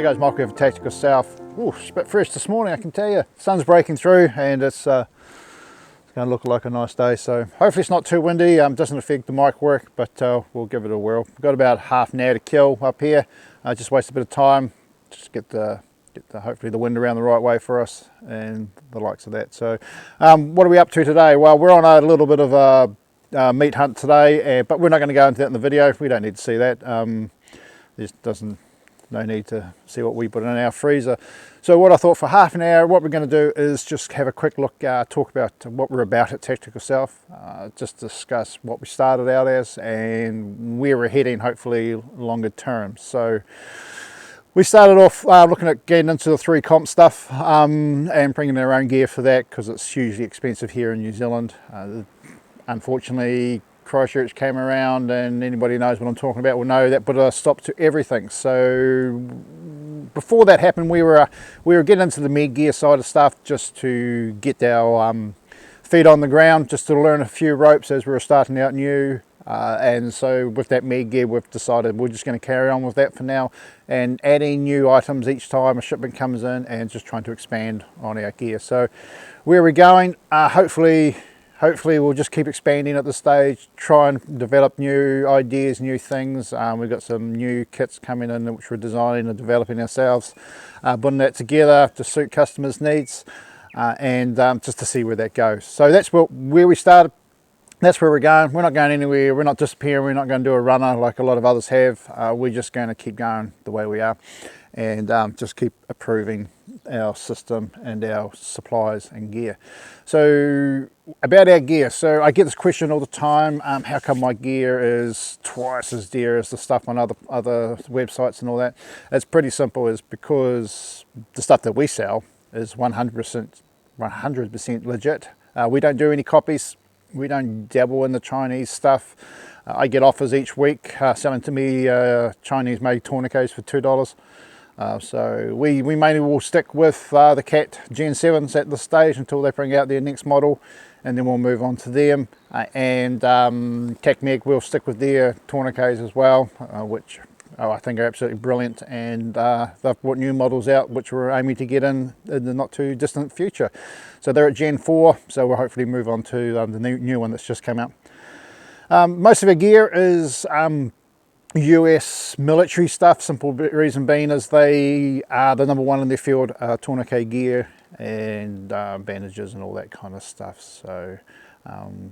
Hey guys, Michael here for Tactical South. Ooh, it's a bit fresh this morning, I can tell you. Sun's breaking through and it's going to look like a nice day. So hopefully it's not too windy, doesn't affect the mic work, but we'll give it a whirl. We've got about half an hour to kill up here. Just waste a bit of time, just get hopefully the wind around the right way for us and the likes of that. So what are we up to today? Well, we're on a little bit of a meat hunt today, but we're not going to go into that in the video. We don't need to see that. No need to see what we put in our freezer. So what I thought for half an hour, what we're going to do is just have a quick look, talk about what we're about at Tactical South, just discuss what we started out as and where we're heading, hopefully longer term. So we started off looking at getting into the 3 comp stuff and bringing our own gear for that because it's hugely expensive here in New Zealand. Unfortunately, Christchurch came around, and anybody knows what I'm talking about will know that put a stop to everything. So before that happened, we were getting into the med gear side of stuff just to get our feet on the ground, just to learn a few ropes as we were starting out new. And so with that med gear, we've decided we're just going to carry on with that for now and adding new items each time a shipment comes in and just trying to expand on our gear. So where we're going, hopefully we'll just keep expanding at this stage, try and develop new ideas, new things. We've got some new kits coming in which we're designing and developing ourselves, putting that together to suit customers' needs and just to see where that goes. So that's where we started. That's where we're going. We're not going anywhere. We're not disappearing. We're not going to do a runner like a lot of others have. We're just going to keep going the way we are and just keep improving our system and our supplies and gear. So about our gear, so I get this question all the time, how come my gear is twice as dear as the stuff on other websites and all that? It's pretty simple. It's because the stuff that we sell is 100% legit. We don't do any copies. We don't dabble in the Chinese stuff. I get offers each week selling to me Chinese made tourniquets for $2. So we mainly will stick with the Cat Gen 7s at this stage until they bring out their next model, and then we'll move on to them. And CACMEG will stick with their tourniquets as well, which I think are absolutely brilliant. And they've brought new models out which we're aiming to get in the not too distant future. So they're at Gen 4, so we'll hopefully move on to the new one that's just come out. Most of our gear is US military stuff. Simple reason being is they are the #1 in their field, tourniquet gear and bandages and all that kind of stuff. So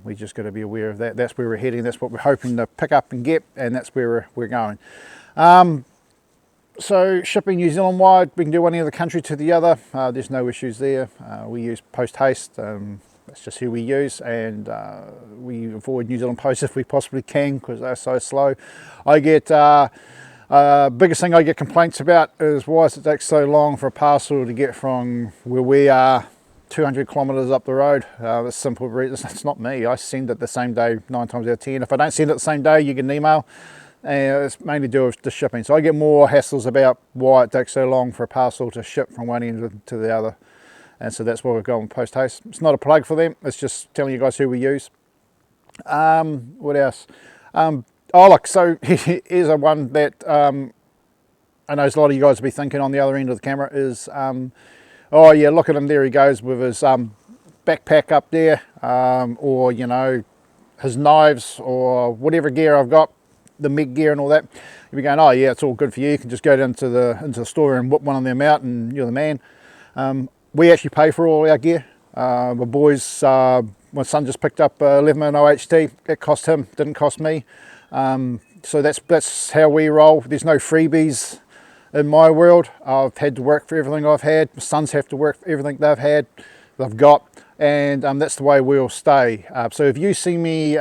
we just got to be aware of that. That's where we're heading. That's what we're hoping to pick up and get, and that's where we're going. So shipping New Zealand wide, we can do one end of the country to the other. There's no issues there. We use Post Haste. That's just who we use, and we avoid New Zealand Post if we possibly can because they're so slow. I get biggest thing I get complaints about is why does it take so long for a parcel to get from where we are 200 kilometres up the road. That's simple reason. It's not me. I send it the same day 9 times out of 10. If I don't send it the same day, you get an email, and it's mainly to do with the shipping. So I get more hassles about why it takes so long for a parcel to ship from one end to the other. And so that's why we've gone with Post Haste. It's not a plug for them. It's just telling you guys who we use. What else? Look, so here's a one that I know a lot of you guys will be thinking on the other end of the camera is, oh yeah, look at him, there he goes with his backpack up there, or you know, his knives or whatever gear I've got, the MIG gear and all that. You'll be going, oh yeah, it's all good for you. You can just go down to the store and whip one of them out and you're the man. We actually pay for all our gear. My boys, my son just picked up 11 OHT. It cost him, didn't cost me. So that's how we roll. There's no freebies in my world. I've had to work for everything I've had. My sons have to work for everything they've got, and that's the way we'll stay. So if you see me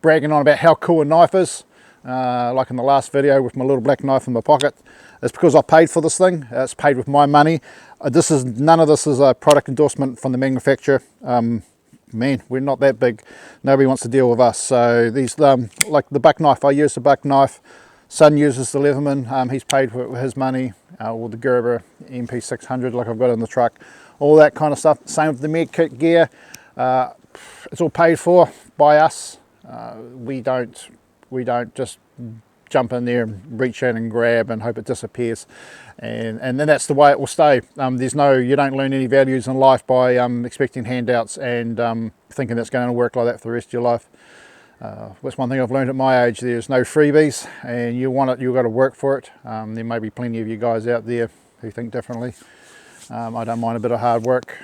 bragging on about how cool a knife is, like in the last video with my little black knife in my pocket, it's because I paid for this thing. It's paid with my money. None of this is a product endorsement from the manufacturer. Man, we're not that big. Nobody wants to deal with us. So these, like the buck knife, I use the buck knife. Son uses the Leatherman. He's paid for it with his money. Or the Gerber MP600, like I've got in the truck. All that kind of stuff. Same with the med kit gear. It's all paid for by us. We don't just jump in there and reach in and grab and hope it disappears, and then that's the way it will stay. You don't learn any values in life by expecting handouts and thinking that's going to work like that for the rest of your life. That's one thing I've learned at my age. There's no freebies, and you want it, you've got to work for it. There may be plenty of you guys out there who think differently. I don't mind a bit of hard work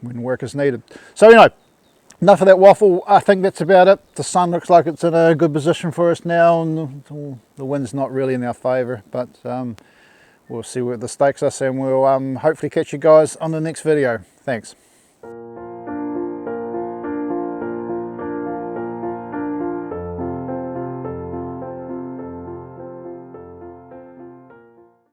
when work is needed. So enough of that waffle. I think that's about it. The sun looks like it's in a good position for us now, and the wind's not really in our favour, but we'll see where the stakes us, and we'll hopefully catch you guys on the next video. Thanks.